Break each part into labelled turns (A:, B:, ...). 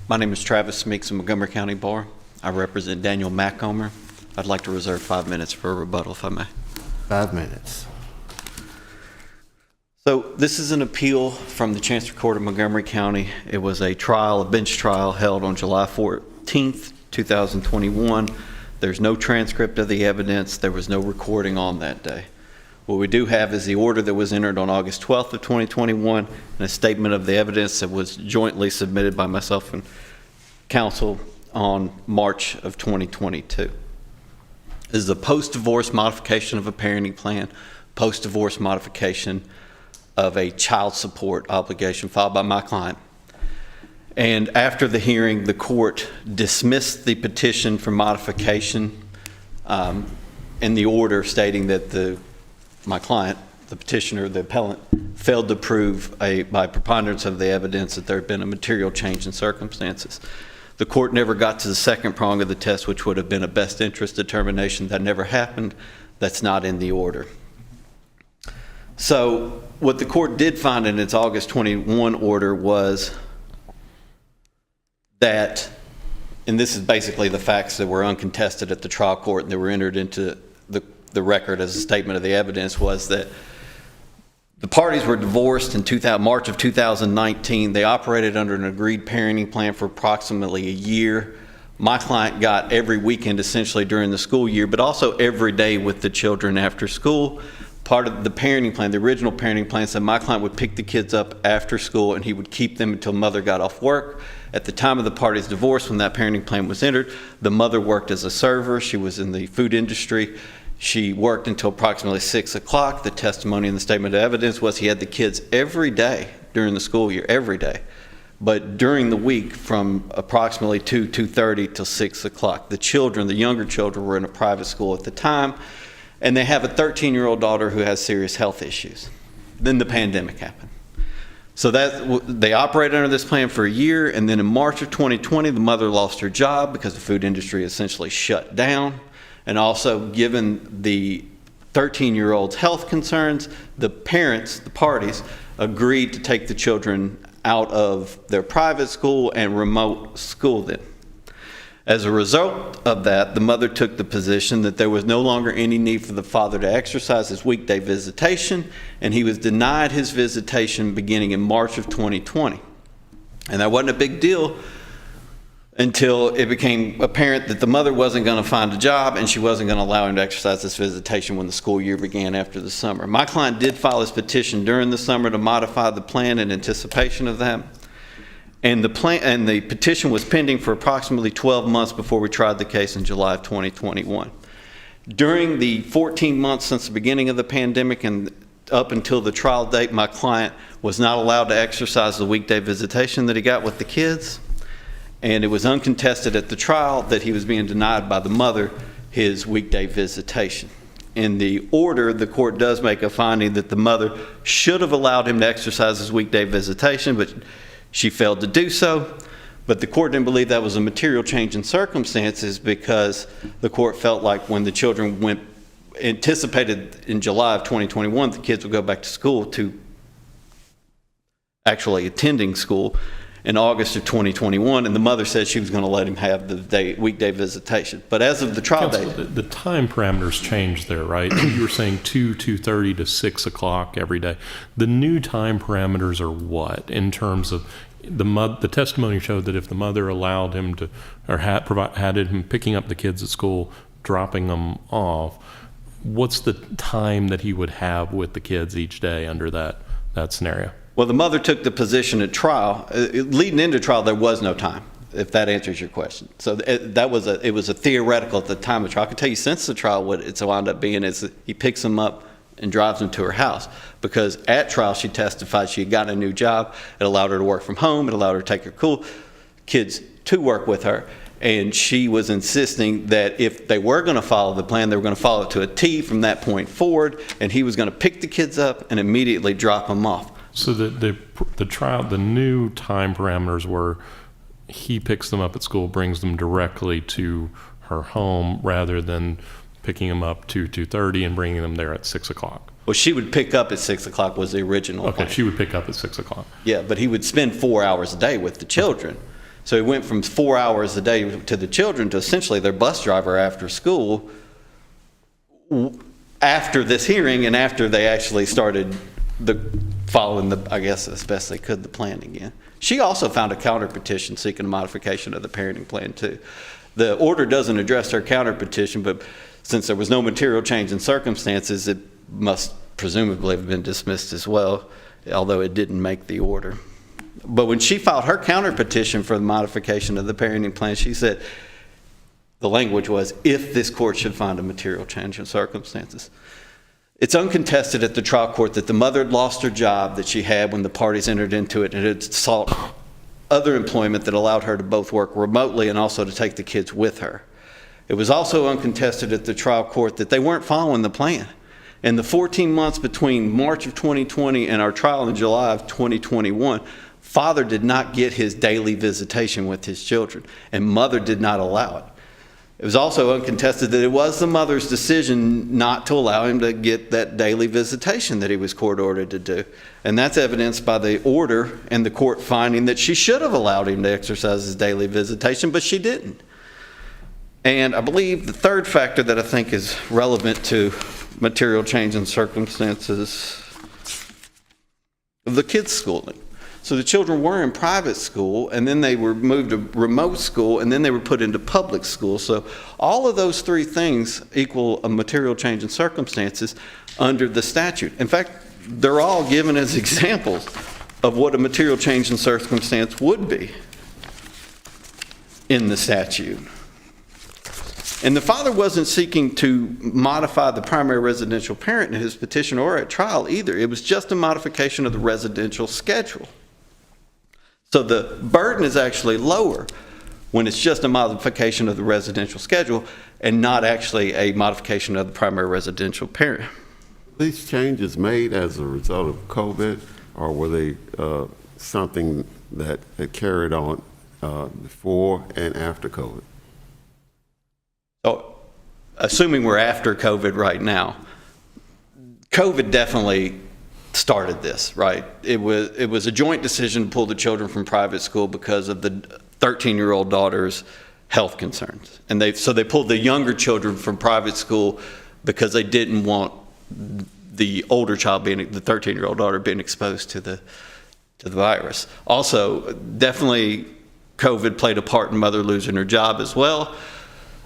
A: My name is Travis Meeks of Montgomery County Bar. I represent Daniel Macomber. I'd like to reserve 5 minutes for a rebuttal, if I may.
B: 5 minutes.
A: So this is an appeal from the Chancery Court of Montgomery County. It was a trial, a bench trial held on July 14th, 2021. There's no transcript of the evidence. There was no recording on that day. What we do have is the order that was entered on August 12th of 2021 and a statement of the evidence that was jointly submitted by myself and counsel on March of 2022. This is a post-divorce modification of a parenting plan, post-divorce modification of a child support obligation filed by my client. And after the hearing, the court dismissed the petition for modification in the order stating that my client, the petitioner, the appellant, failed to prove by preponderance of the evidence that there had been a material change in circumstances. The court never got to the second prong of the test, which would have been a best interest determination. That never happened. That's not in the order. So what the court did find in its August 21 order was that, and this is basically the facts that were uncontested at the trial court and that were entered into the record as a statement of the evidence, was that the parties were divorced in March of 2019. They operated under an agreed parenting plan for approximately a year. My client got every weekend essentially during the school year, but also every day with the children after school. Part of the parenting plan, the original parenting plan, said my client would pick the kids up after school and he would keep them until mother got off work. At the time of the parties' divorce, when that parenting plan was entered, the mother worked as a server. She was in the food industry. She worked until approximately 6 o'clock. The testimony in the statement of evidence was he had the kids every day during the school year, every day. But during the week from approximately 2:30 till 6 o'clock. The children, the younger children, were in a private school at the time, and they have a 13-year-old daughter who has serious health issues. Then the pandemic happened. So they operated under this plan for a year, and then in March of 2020, the mother lost her job because the food industry essentially shut down. And also, given the 13-year-old's health concerns, the parents, the parties, agreed to take the children out of their private school and remote school them. As a result of that, the mother took the position that there was no longer any need for the father to exercise his weekday visitation, and he was denied his visitation beginning in March of 2020. And that wasn't a big deal until it became apparent that the mother wasn't going to find a job and she wasn't going to allow him to exercise this visitation when the school year began after the summer. My client did file his petition during the summer to modify the plan in anticipation of that. And the petition was pending for approximately 12 months before we tried the case in July of 2021. During the 14 months since the beginning of the pandemic and up until the trial date, my client was not allowed to exercise the weekday visitation that he got with the kids. And it was uncontested at the trial that he was being denied by the mother his weekday visitation. In the order, the court does make a finding that the mother should have allowed him to exercise his weekday visitation, but she failed to do so. But the court didn't believe that was a material change in circumstances because the court felt like when the children anticipated in July of 2021, the kids would go back to school to actually attending school in August of 2021, and the mother said she was going to let him have the weekday visitation. But as of the trial date,
C: the time parameters changed there, right? You were saying 2:30 to 6 o'clock every day. The new time parameters are what in terms of the testimony showed that if the mother allowed him to, or had him picking up the kids at school, dropping them off, what's the time that he would have with the kids each day under that scenario?
A: Well, the mother took the position at trial. Leading into trial, there was no time, if that answers your question. So it was a theoretical at the time of trial. I can tell you since the trial what it's wound up being is he picks them up and drives them to her house. Because at trial, she testified she had gotten a new job. It allowed her to work from home. It allowed her to take her kids to work with her. And she was insisting that if they were going to follow the plan, they were going to follow it to a T from that point forward. And he was going to pick the kids up and immediately drop them off.
C: So the new time parameters were he picks them up at school, brings them directly to her home rather than picking them up 2:30 and bringing them there at 6 o'clock.
A: Well, she would pick up at 6 o'clock was the original plan.
C: She would pick up at 6 o'clock.
A: Yeah, but he would spend 4 hours a day with the children. So he went from 4 hours a day to the children to essentially their bus driver after school after this hearing and after they actually started following I guess as best they could, the plan again. She also found a counter petition seeking a modification of the parenting plan too. The order doesn't address her counter petition, but since there was no material change in circumstances, it must presumably have been dismissed as well, although it didn't make the order. But when she filed her counter petition for the modification of the parenting plan, she said the language was, if this court should find a material change in circumstances. It's uncontested at the trial court that the mother had lost her job that she had when the parties entered into it and had sought other employment that allowed her to both work remotely and also to take the kids with her. It was also uncontested at the trial court that they weren't following the plan. In the 14 months between March of 2020 and our trial in July of 2021, father did not get his daily visitation with his children, and mother did not allow it. It was also uncontested that it was the mother's decision not to allow him to get that daily visitation that he was court ordered to do. And that's evidenced by the order and the court finding that she should have allowed him to exercise his daily visitation, but she didn't. And I believe the third factor that I think is relevant to material change in circumstances of the kids' schooling. So the children were in private school, and then they were moved to remote school, and then they were put into public school. So all of those three things equal a material change in circumstances under the statute. In fact, they're all given as examples of what a material change in circumstance would be in the statute. And the father wasn't seeking to modify the primary residential parent in his petition or at trial either. It was just a modification of the residential schedule. So the burden is actually lower when it's just a modification of the residential schedule and not actually a modification of the primary residential parent.
B: These changes made as a result of COVID, or were they something that had carried on before and after COVID?
A: So, assuming we're after COVID right now, COVID definitely started this, right? It was a joint decision to pull the children from private school because of the 13-year-old daughter's health concerns. And they pulled the younger children from private school because they didn't want the older child, the 13-year-old daughter, being exposed to the virus. Also, definitely COVID played a part in mother losing her job as well.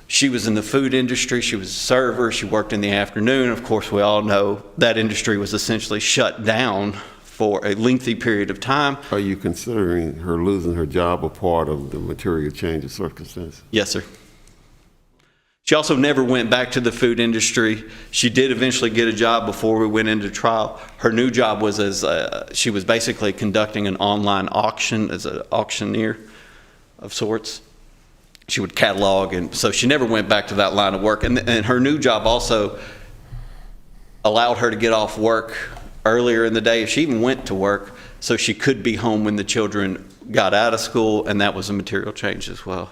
A: She was in the food industry. She was a server. She worked in the afternoon. Of course, we all know that industry was essentially shut down for a lengthy period of time.
B: Are you considering her losing her job a part of the material change of circumstances?
A: Yes, sir. She also never went back to the food industry. She did eventually get a job before we went into trial. Her new job was she was basically conducting an online auction as an auctioneer of sorts. She would catalog, and so she never went back to that line of work. And her new job also allowed her to get off work earlier in the day if she even went to work, so she could be home when the children got out of school, and that was a material change as well.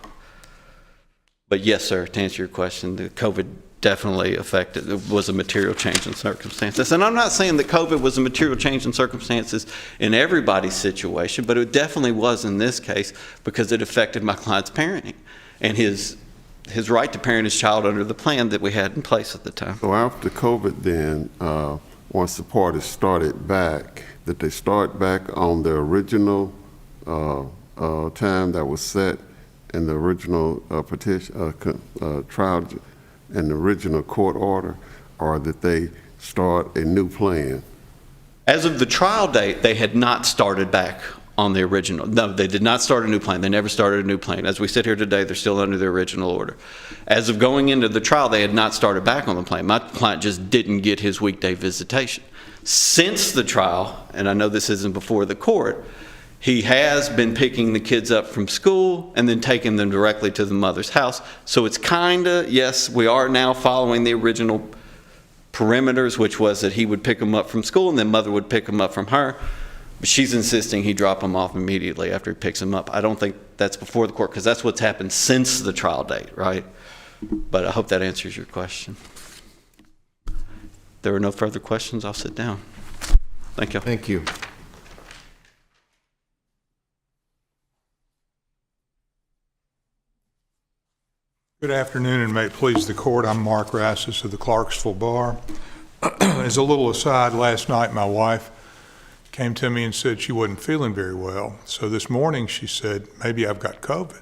A: But yes, sir, to answer your question, the COVID definitely affected, it was a material change in circumstances. And I'm not saying that COVID was a material change in circumstances in everybody's situation, but it definitely was in this case because it affected my client's parenting and his right to parent his child under the plan that we had in place at the time.
B: So after COVID then, once the parties started back, did they start back on the original time that was set in the original petition, trial and the original court order, or did they start a new plan?
A: As of the trial date, they had not started back on the original. No, they did not start a new plan. They never started a new plan. As we sit here today, they're still under the original order. As of going into the trial, they had not started back on the plan. My client just didn't get his weekday visitation. Since the trial, and I know this isn't before the court, he has been picking the kids up from school and then taking them directly to the mother's house. So it's yes, we are now following the original perimeters, which was that he would pick them up from school and then mother would pick them up from her. But she's insisting he drop them off immediately after he picks them up. I don't think that's before the court because that's what's happened since the trial date, right? But I hope that answers your question. If there are no further questions, I'll sit down. Thank you.
D: Thank you. Good afternoon, and may it please the court. I'm Mark Rassis of the Clarksville Bar. As a little aside, last night my wife came to me and said she wasn't feeling very well. So this morning she said, maybe I've got COVID.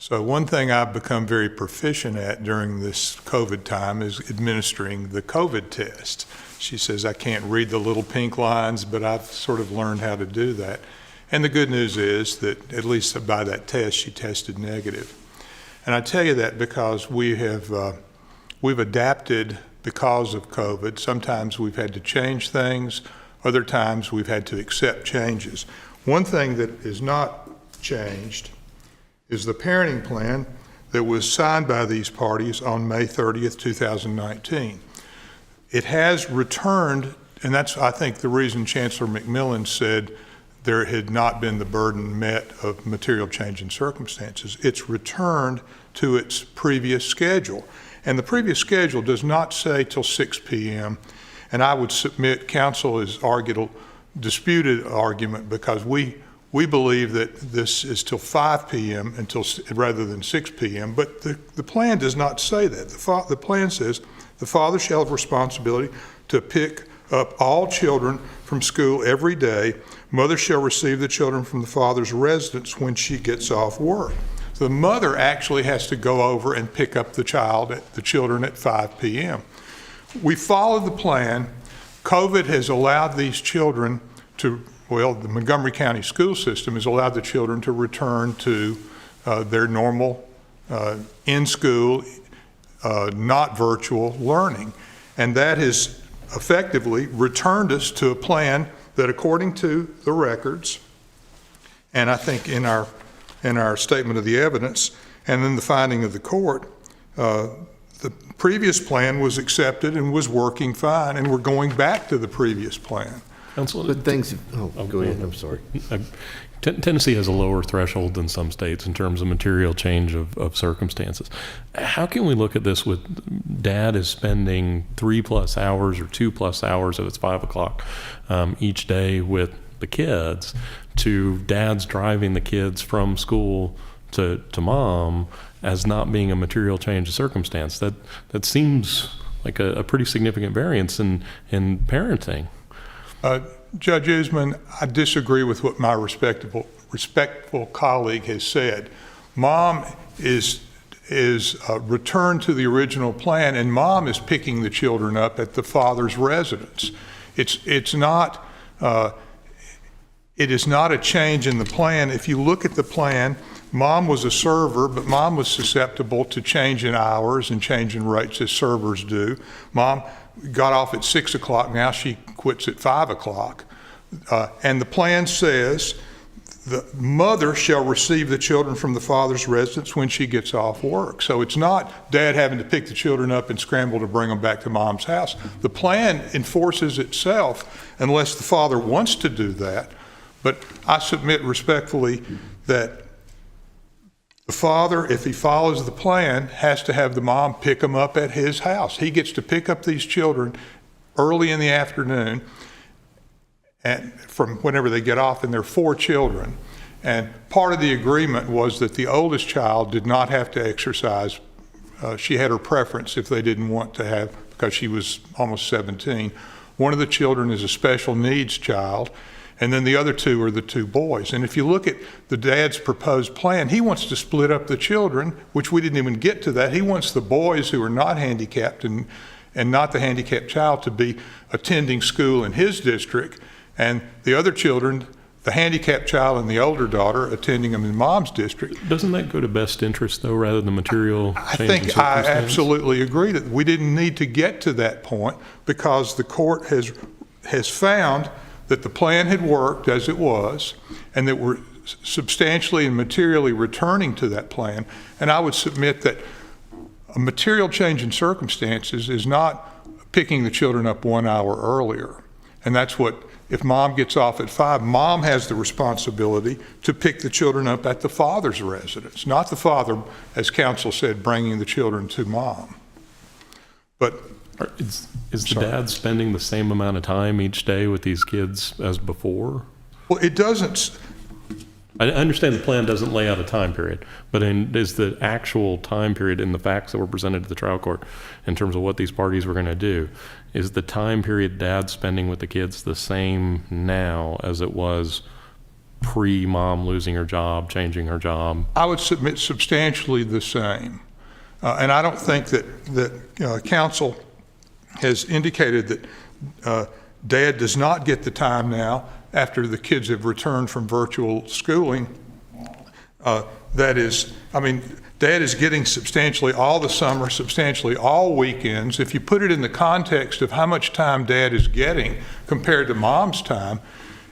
D: So one thing I've become very proficient at during this COVID time is administering the COVID test. She says, I can't read the little pink lines, but I've sort of learned how to do that. And the good news is that at least by that test, she tested negative. And I tell you that because we've adapted because of COVID. Sometimes we've had to change things. Other times we've had to accept changes. One thing that is not changed is the parenting plan that was signed by these parties on May 30th, 2019. It has returned, and that's, I think, the reason Chancellor McMillan said there had not been the burden met of material change in circumstances. It's returned to its previous schedule. And the previous schedule does not say till 6 p.m. And I would submit counsel has argued a disputed argument because we believe that this is till 5 p.m. rather than 6 p.m. But the plan does not say that. The plan says the father shall have responsibility to pick up all children from school every day. Mother shall receive the children from the father's residence when she gets off work. So the mother actually has to go over and pick up the children at 5 p.m. We followed the plan. COVID has allowed these children to, well, the Montgomery County school system has allowed the children to return to their normal in-school, not virtual learning. And that has effectively returned us to a plan that, according to the records, and I think in our statement of the evidence, and then the finding of the court, the previous plan was accepted and was working fine, and we're going back to the previous plan.
C: Counsel,
E: But things, go ahead, I'm sorry.
C: Tennessee has a lower threshold than some states in terms of material change of circumstances. How can we look at this with dad is spending 3+ hours or 2+ hours if it's 5 o'clock each day with the kids, to dad's driving the kids from school to mom as not being a material change of circumstance? That seems like a pretty significant variance in parenting.
D: Judge Usman, I disagree with what my respectful colleague has said. Mom is returned to the original plan, and mom is picking the children up at the father's residence. It is not a change in the plan. If you look at the plan, mom was a server, but mom was susceptible to change in hours and change in rates as servers do. Mom got off at 6 o'clock, now she quits at 5 o'clock. And the plan says the mother shall receive the children from the father's residence when she gets off work. So it's not dad having to pick the children up and scramble to bring them back to mom's house. The plan enforces itself unless the father wants to do that. But I submit respectfully that the father, if he follows the plan, has to have the mom pick them up at his house. He gets to pick up these children early in the afternoon and from whenever they get off, and there are 4 children. And part of the agreement was that the oldest child did not have to exercise. She had her preference if they didn't want to have, because she was almost 17. One of the children is a special needs child, and then the other 2 are the 2 boys. And if you look at the dad's proposed plan, he wants to split up the children, which we didn't even get to that. He wants the boys who are not handicapped and not the handicapped child to be attending school in his district, and the other children, the handicapped child and the older daughter, attending them in mom's district.
C: Doesn't that go to best interest, though, rather than material change in circumstance?
D: I absolutely agree that we didn't need to get to that point because the court has found that the plan had worked as it was, and that we're substantially and materially returning to that plan. And I would submit that a material change in circumstances is not picking the children up 1 hour earlier. And that's what, if mom gets off at 5, mom has the responsibility to pick the children up at the father's residence, not the father, as counsel said, bringing the children to mom. But
C: Is the dad spending the same amount of time each day with these kids as before?
D: well, it doesn't.
C: I understand the plan doesn't lay out a time period, but is the actual time period in the facts that were presented to the trial court in terms of what these parties were going to do, is the time period Dad's spending with the kids the same now as it was pre-mom losing her job, changing her job?
D: I would submit substantially the same. And I don't think that counsel has indicated that Dad does not get the time now after the kids have returned from virtual schooling. That is, I mean, Dad is getting substantially all the summer, substantially all weekends. If you put it in the context of how much time Dad is getting compared to Mom's time,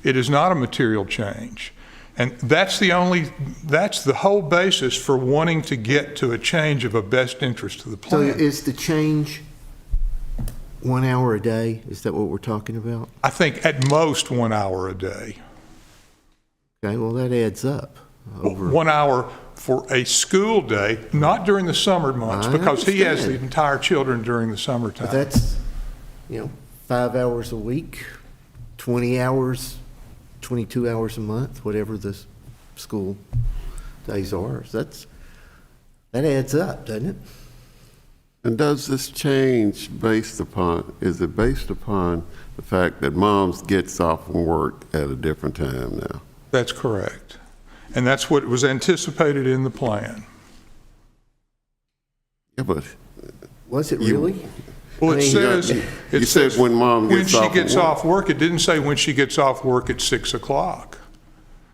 D: it is not a material change. And that's the whole basis for wanting to get to a change of a best interest of the
E: So
D: plan.
E: is the change 1 hour a day? Is that what we're talking about?
D: I think at most 1 hour a day.
E: Okay, well, that adds up over.
D: 1 hour for a school day, not during the summer months,
E: I
D: because he has the
E: understand.
D: entire children during the summertime.
E: But that's, 5 hours a week, 20 hours, 22 hours a month, whatever the school days are. So that adds up, doesn't it?
B: And does this change is it based upon the fact that Moms gets off from work at a different time now?
D: That's correct. And that's what was anticipated in the plan.
B: Yeah, but
E: Was it really?
D: Well,
E: I
D: it
E: mean,
D: says,
B: you
D: it
B: said
D: says
B: when Mom
D: when
B: gets
D: she
B: off
D: gets
B: of work.
D: off work. It didn't say when she gets off work at 6 o'clock.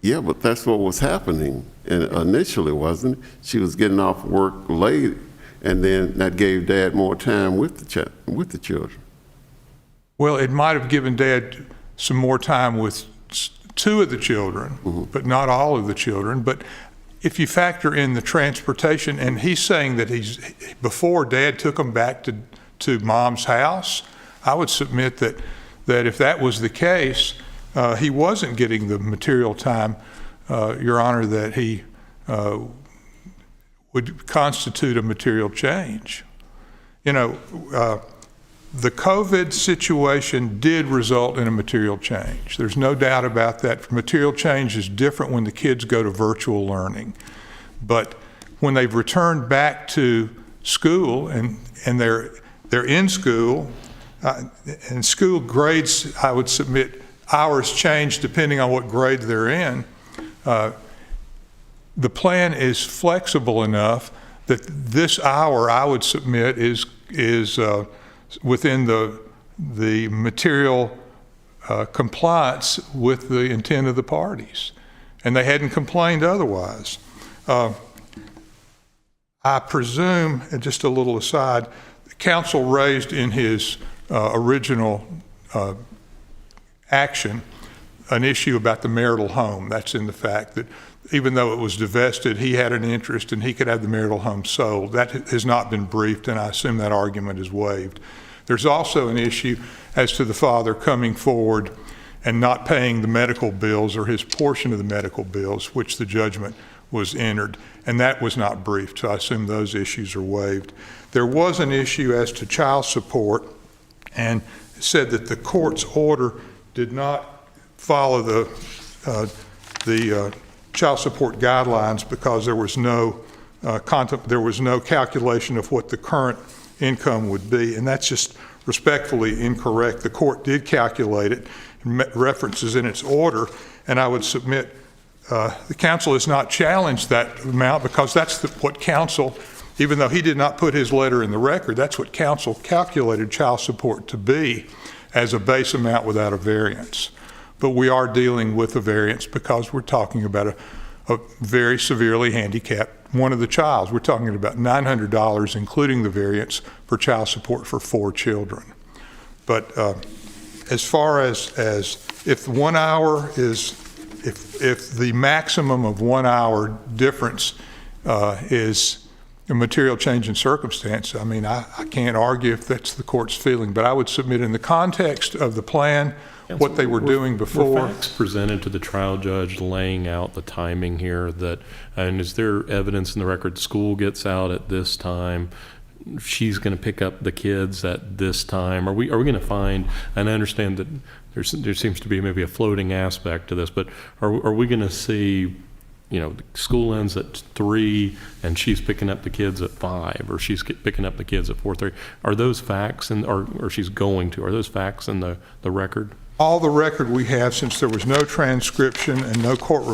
B: Yeah, but that's what was happening initially, wasn't it? She was getting off work late, and then that gave Dad more time with the children.
D: Well, it might have given Dad some more time with two of the children, but not all of the children. But if you factor in the transportation, and he's saying that before Dad took them back to Mom's house, I would submit that if that was the case, he wasn't getting the material time, Your Honor, that he would constitute a material change. The COVID situation did result in a material change. There's no doubt about that. Material change is different when the kids go to virtual learning. But when they've returned back to school and they're in school, and school grades, I would submit, hours change depending on what grade they're in. The plan is flexible enough that this hour, I would submit, is within the material compliance with the intent of the parties, and they hadn't complained otherwise. I presume, and just a little aside, the counsel raised in his original action an issue about the marital home. That's in the fact that even though it was divested, he had an interest and he could have the marital home sold. That has not been briefed, and I assume that argument is waived. There's also an issue as to the father coming forward and not paying the medical bills or his portion of the medical bills, which the judgment was entered, and that was not briefed, so I assume those issues are waived. There was an issue as to child support, and said that the court's order did not follow the child support guidelines because there was no calculation of what the current income would be, and that's just respectfully incorrect. The court did calculate it, references in its order, and I would submit the counsel has not challenged that amount because that's what counsel, even though he did not put his letter in the record, that's what counsel calculated child support to be as a base amount without a variance. But we are dealing with a variance because we're talking about a very severely handicapped one of the childs. We're talking about $900, including the variance, for child support for 4 children. But as far as if 1 hour is, if the maximum of 1 hour difference is a material change in circumstance, I mean, I can't argue if that's the court's feeling, but I would submit in the context of the plan, what they were doing before.
C: Were facts presented to the trial judge laying out the timing here and is there evidence in the record school gets out at this time, she's going to pick up the kids at this time? Are we going to find, and I understand that there seems to be maybe a floating aspect to this, but are we going to see school ends at 3 and she's picking up the kids at 5, or she's picking up the kids at 4:30. Are those facts, or she's going to, are those facts in the record?
D: All the record we have, since there was no transcription and no court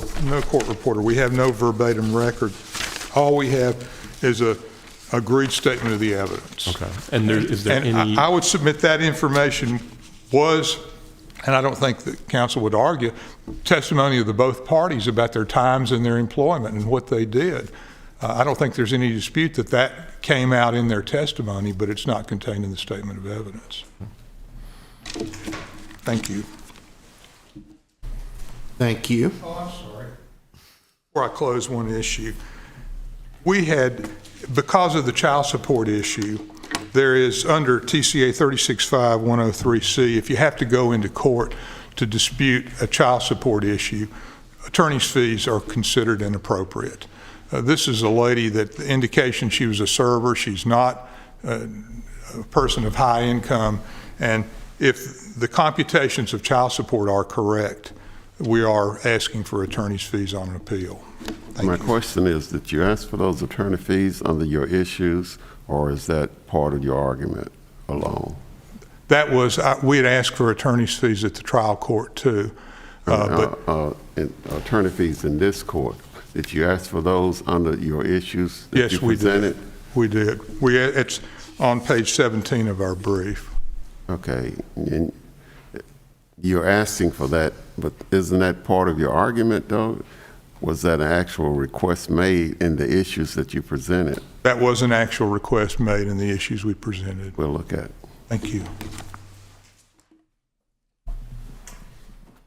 D: reporter, we have no verbatim record. All we have is a agreed statement of the evidence.
C: Okay. And is there
D: and
C: any?
D: I would submit that information was, and I don't think the council would argue, testimony of the both parties about their times and their employment and what they did. I don't think there's any dispute that that came out in their testimony, but it's not contained in the statement of evidence. Thank you.
E: Thank you.
D: Oh, I'm sorry. Before I close one issue, we had, because of the child support issue, there is under TCA 365-103C, if you have to go into court to dispute a child support issue, attorney's fees are considered inappropriate. This is a lady that the indication she was a server, she's not a person of high income, and if the computations of child support are correct, we are asking for attorney's fees on an appeal.
B: My question is, did you ask for those attorney fees under your issues, or is that part of your argument alone?
D: That was, we had asked for attorney's fees at the trial court too.
B: Attorney fees in this court, did you ask for those under your issues that you presented?
D: We did. It's on page 17 of our brief.
B: Okay, and you're asking for that, but isn't that part of your argument though? Was that an actual request made in the issues that you presented?
D: That was an actual request made in the issues we presented.
B: We'll look at it.
D: Thank you.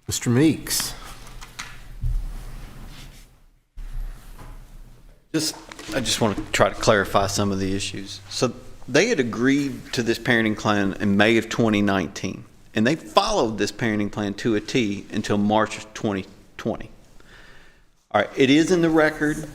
E: Mr. Meeks.
A: I just want to try to clarify some of the issues. So they had agreed to this parenting plan in May of 2019, and they followed this parenting plan to a T until March of 2020. All right, it is in the record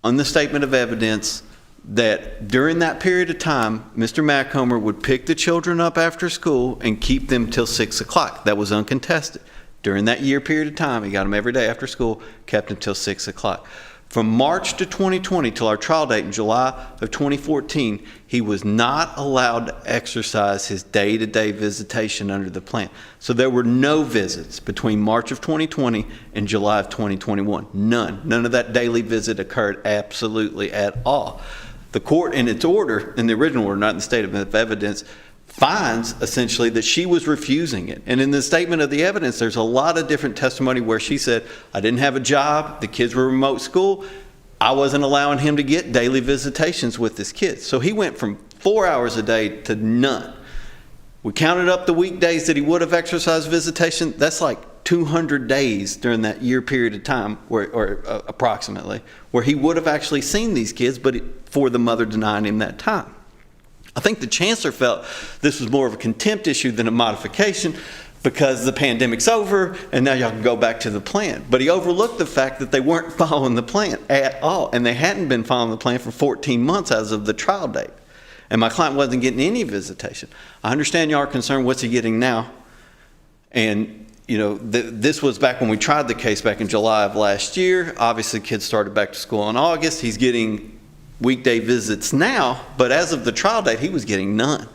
A: on the statement of evidence that during that period of time, Mr. Macomber would pick the children up after school and keep them till 6 o'clock. That was uncontested. During that year period of time, he got them every day after school, kept them till 6 o'clock. From March to 2020 till our trial date in July of 2014, he was not allowed to exercise his day-to-day visitation under the plan. So there were no visits between March of 2020 and July of 2021. None. None of that daily visit occurred absolutely at all. The court, in its order, in the original order, not in the statement of evidence, finds essentially that she was refusing it. And in the statement of the evidence, there's a lot of different testimony where she said, I didn't have a job, the kids were remote school, I wasn't allowing him to get daily visitations with his kids. So he went from 4 hours a day to none. We counted up the weekdays that he would have exercised visitation. That's like 200 days during that year period of time, approximately, where he would have actually seen these kids, but for the mother denying him that time. I think the chancellor felt this was more of a contempt issue than a modification because the pandemic's over and now y'all can go back to the plan. But he overlooked the fact that they weren't following the plan at all, and they hadn't been following the plan for 14 months as of the trial date. And my client wasn't getting any visitation. I understand y'all are concerned, what's he getting now? And this was back when we tried the case back in July of last year. Obviously, kids started back to school in August. He's getting weekday visits now, but as of the trial date, he was getting none.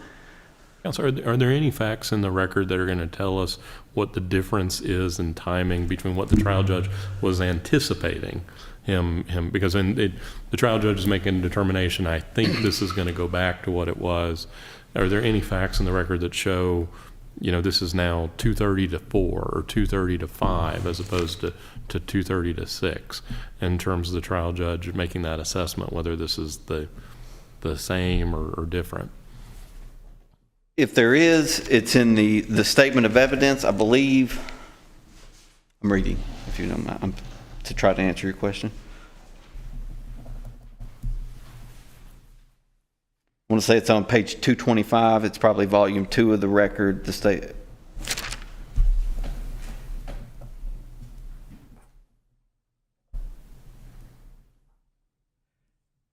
C: Counselor, are there any facts in the record that are going to tell us what the difference is in timing between what the trial judge was anticipating him because the trial judge is making a determination, I think this is going to go back to what it was. Are there any facts in the record that show, this is now 2:30 to 4 or 2:30 to 5 as opposed to 2:30 to 6 in terms of the trial judge making that assessment, whether this is the same or different?
A: If there is, it's in the statement of evidence, I believe. I'm reading, if you don't mind, to try to answer your question. I want to say it's on page 225. It's probably volume 2 of the record.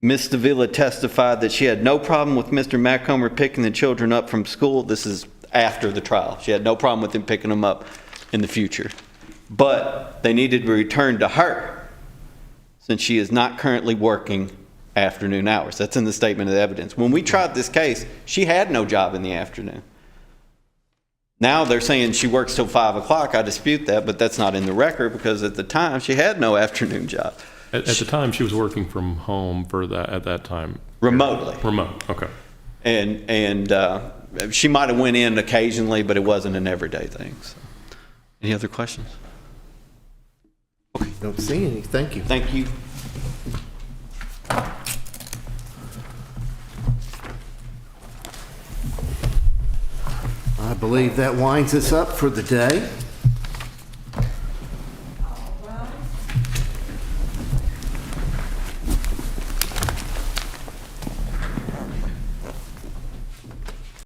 A: Ms. Davila testified that she had no problem with Mr. Macomber picking the children up from school. This is after the trial. She had no problem with him picking them up in the future. But they needed to return to her since she is not currently working afternoon hours. That's in the statement of evidence. When we tried this case, she had no job in the afternoon. Now they're saying she works till 5 o'clock. I dispute that, but that's not in the record because at the time she had no afternoon job.
C: At the time, she was working from home for that, at that time?
A: Remotely.
C: Remote, okay.
A: And she might have went in occasionally, but it wasn't an everyday thing. So. Any other questions?
E: Don't see any. Thank you.
A: Thank you.
E: I believe that winds us up for the day.